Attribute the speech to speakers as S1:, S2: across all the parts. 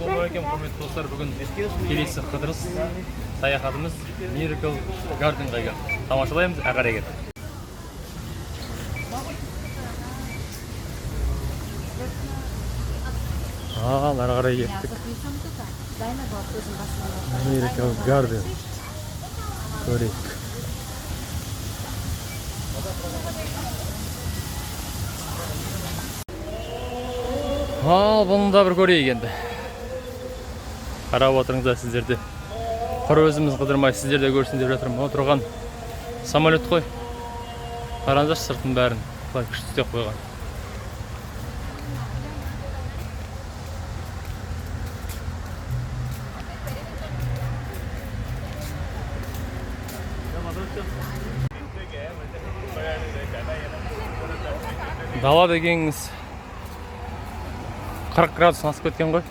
S1: болмай екен, құрметті достар. Бүгін келесі Қыдырыс саяхатымыз Miracle Garden'ға келді. Тамашалаймыз, ары қарай кет. Ары қарай кеттік. Miracle Garden. Көрейік. Бұны да бір көрейік енді. Қарап отырыңыздар сіздерде. Құр өзіміз қыдырмай сіздерде көрсін деп жатырмын. Отырған самолет қой. Қараңыздар сыртын бәрін қалай күшті істеп қойған. Дала дегеніңіз 40 градус асып кеткен ғой.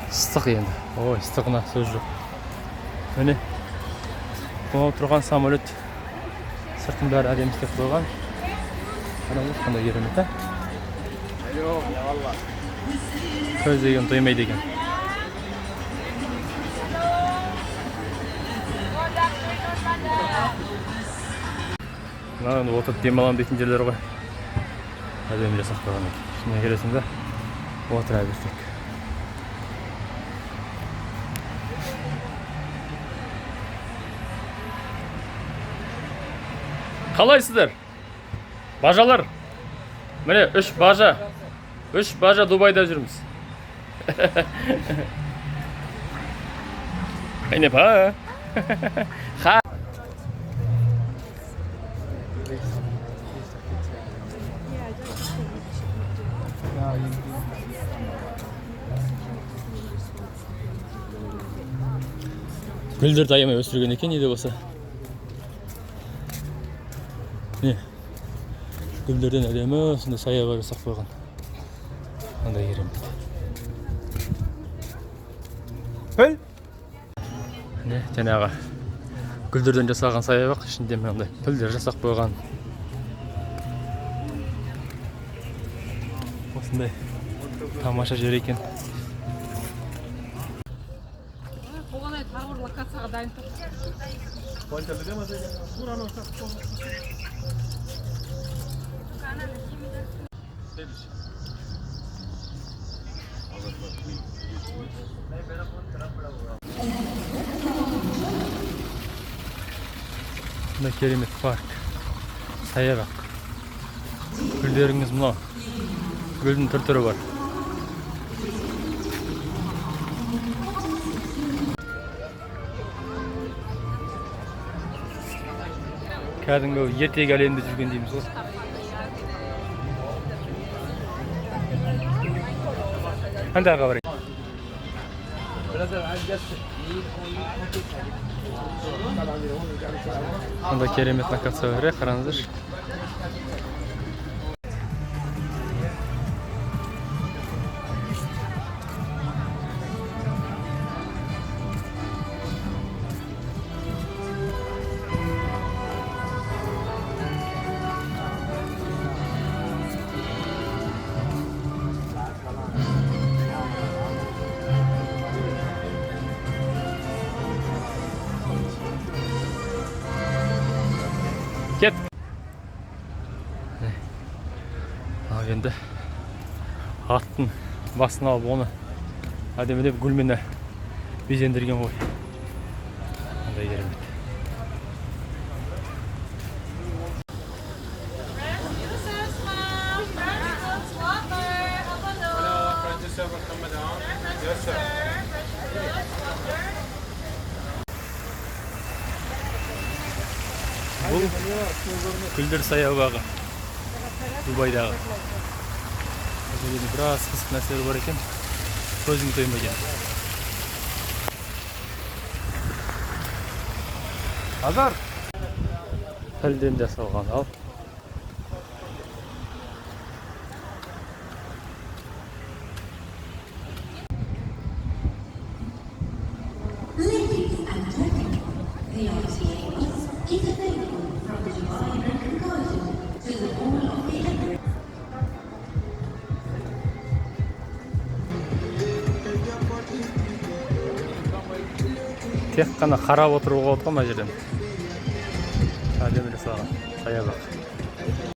S1: Ыстық енді. Ой, ыстығына сөз жоқ. Міне. Бұл тұрған самолет сыртын бәрі әдемі істеп қойған. Қараңыз қандай керемет, ә? Көз деген тоймайды екен. Мына отырып демалам дейтін жерлер ғой. Әдемі жасап қойған екен. Шынымен келесің бе? Отыра берсек. Қалайсыздар? Бажалар. Міне 3 бажа. 3 бажа Дубайда жүрміз. Қайне ба? Ха. Гүлдерді аямай өсірген екен, не де болса. Не? Гүлдерден әдемі, сонда саяға жасап қойған. Қандай керемет. Гүл? Не, жаңағы гүлдерден жасалған саябақ, ішінде мынандай пілдер жасап қойған. Осындай тамаша жер екен.
S2: Локацияға дайын тұр.
S1: Мына керемет парк. Саябақ. Гүлдеріңіз мынау. Гүлдің түр-түрі бар. Кәдімгі ертегі әлемінде жүрген дейміз ғой. Қандайға барайық? Қандай керемет локация бар, қараңыздар. Кет. Ал енді аттың басын алып оны әдемілеп гүлмен безендірген ғой. Қандай керемет. Бұл гүлдер саябағы Дубайдағы. Біраз қызық нәрселер бар екен. Көзің тоймайды. Азар! Пілден жасалған ал. Тек қана қарап отыруға болады ғой мына жерден. Әдемі жасалған саябақ.